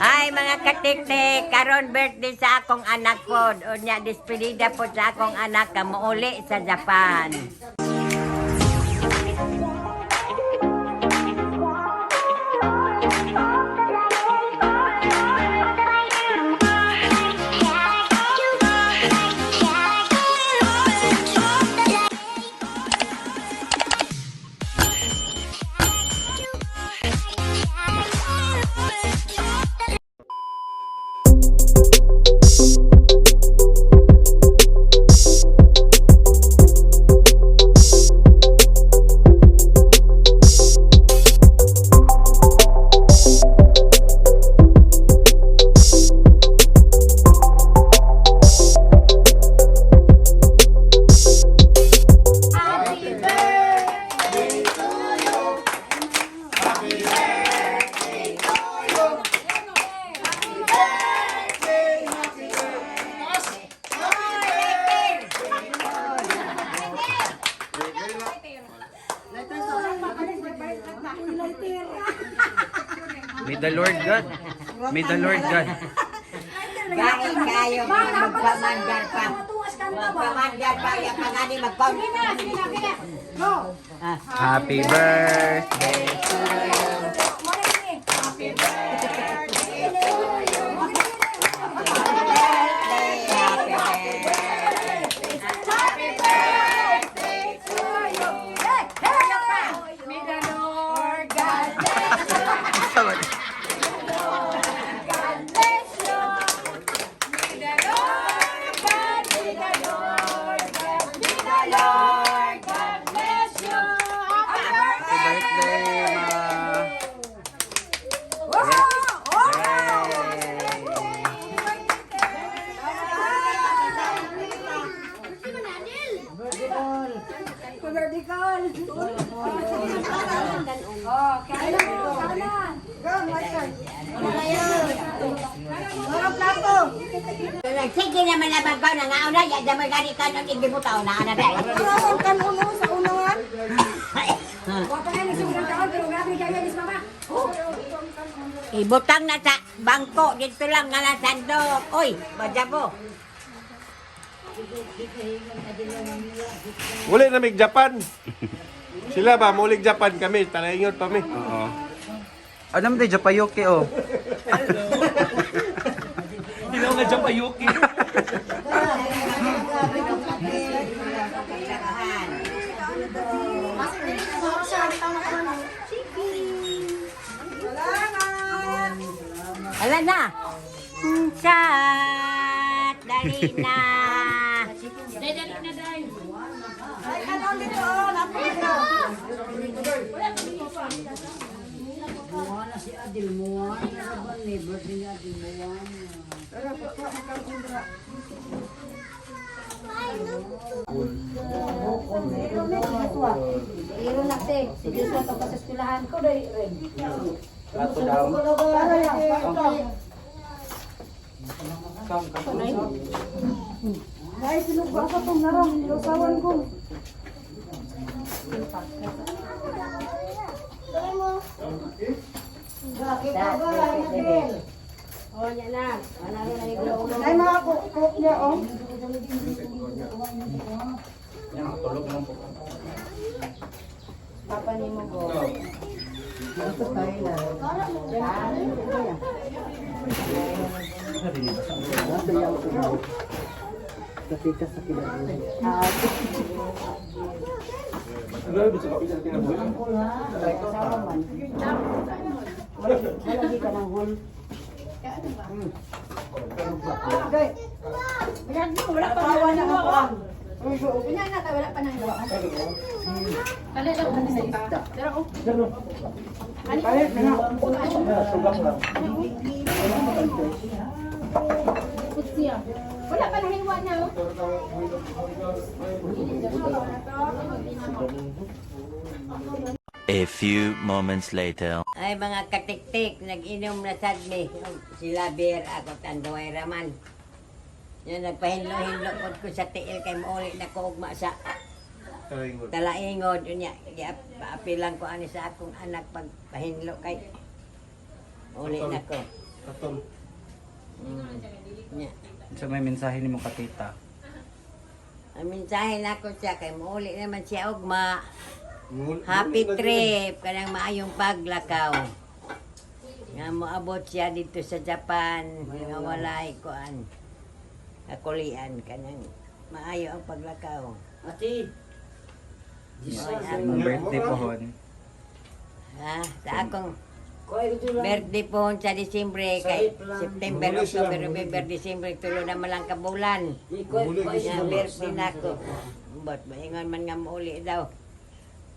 Ay mga katiktik, karon birthday sa akong anak po. Unya despedida po sa akong anak kamuuli sa Japan. May the Lord God. May the Lord God. Gain kayo magpamandar pa. Magpamandar pa yung pangani Happy birthday to you. Happy birthday to you. Happy birthday to you. May the Lord God bless you. Sige naman na bagbaw na nga una, ya damay gani ka nang igibutaw na ana dai. Kan uno sa unahan. Ibutang na sa bangko dito lang nga na sandok. Oy, badya po. Uli na mig Japan. Sila ba mulig Japan kami, talaingon pa mi. Oo. Ano mo tayo Japayuki oh. Hindi na nga Japayuki. Ala na. Chat, dali na. Dali na dai. Ay, ano dito? Napito. Muana si Adil Muana, ba ni birthday ni Adil Muana. Iro na te. Sige sa to sa eskwelahan ko dai ren. Plato daw. Dai sinugba ko tong narang usawan ko. Dali mo. Kita ba Adil? Oh, nya na. Ana rin na iglo. Dai mga ko niya oh. Yan, tulog lang po. Papa ni mo go. Ketika sakit lagi ka ng hol. Wala pa nawa na ako. Kunya na wala pa nang nawa. Kali lang kami sa isda. Pero Kalit na. kutsiya. Wala pa nahiwa na. A few moments later. Ay mga katiktik, nag-inom na sadmi. Sila beer ako tanduay raman. Yan nagpahinlo-hinlo ko sa tiil kay mauli na ko ugma sa talaingod. Yun niya, apilang ko ani sa akong anak pagpahinlo kay uli na ko. Katol. Nya. So may mensahe ni mo katita. Ang mensahe na ko siya kay mauli naman siya ugma. Mul- Happy muli na trip kanang maayong paglakaw. Nga moabot siya dito sa Japan nga walay kuan. Kakulian kanang maayo ang paglakaw. Ati. Mong birthday po hon. Ha, sa akong Kuya ito lang. birthday po sa Disyembre kay September, Muli sila, October, muli. November, December tulo na malang kabulan. Muli Kuya, Nga birthday na ko. But maingon man nga mauli daw.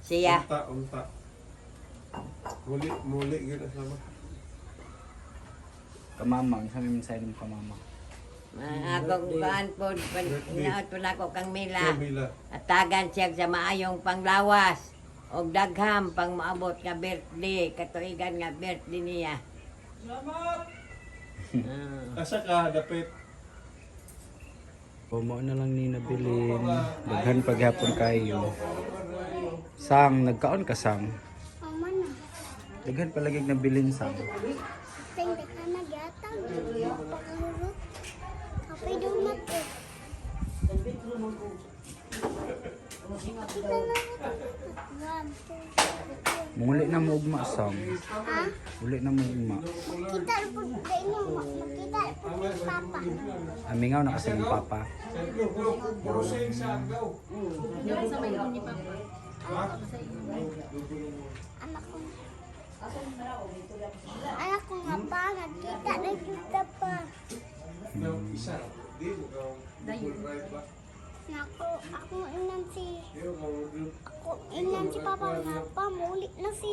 Siya. Unta. Muli, yun ang sama. Kamamang, sa may mensahe ni mo kamamang. Akong kuan po, naot po na ko kang Mila. Kabila. Atagan siya sa maayong panglawas. Og dagham pang maabot nga birthday. Katuigan nga birthday niya. Salamat! Asa ka, dapit. Pumo na lang ni nabilin. Daghan paghapon kayo. Sang, nagkaon ka sang. Mama na. Daghan palagi nabilin sang. Tingnan ka na gatang. Pakalurot. Kapay dumat eh. Kita na ito. 1, 2, 3. Muli na mo ugma sang. Ha? Muli na mo ugma. Makita po dahil mo. Makita po kay Papa. Amingaw na kasi ng papa. Anak ko. Anak ko nga pa. Nagkita na kita pa. Isa. Di mo ka. Right ba? Ako inan si... Ako inan si Papa nga pa. Muli na si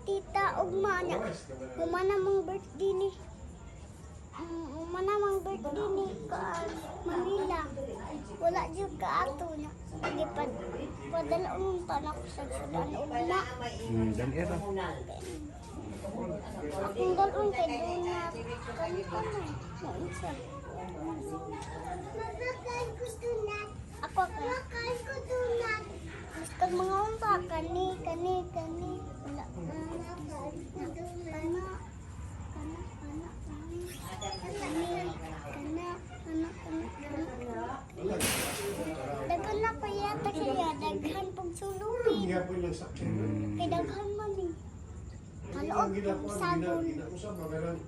Tita Ugma niya. Humana mong birthday ni. Humana mong birthday ni ka Manila. Wala dyan ka ato niya. Hindi pa. Padala mong panak sa Sudan Ugma. Dan era. Akong galon kay doon na kanita na. Maunsa. Ako ka. Gusto mga unta. Kani. Wala. Daghan na pa yata kaya. Daghan pag sulupin. Iya po yung sakit. Kay daghan man eh. Kalood pag sagol. Ginausap, magalang.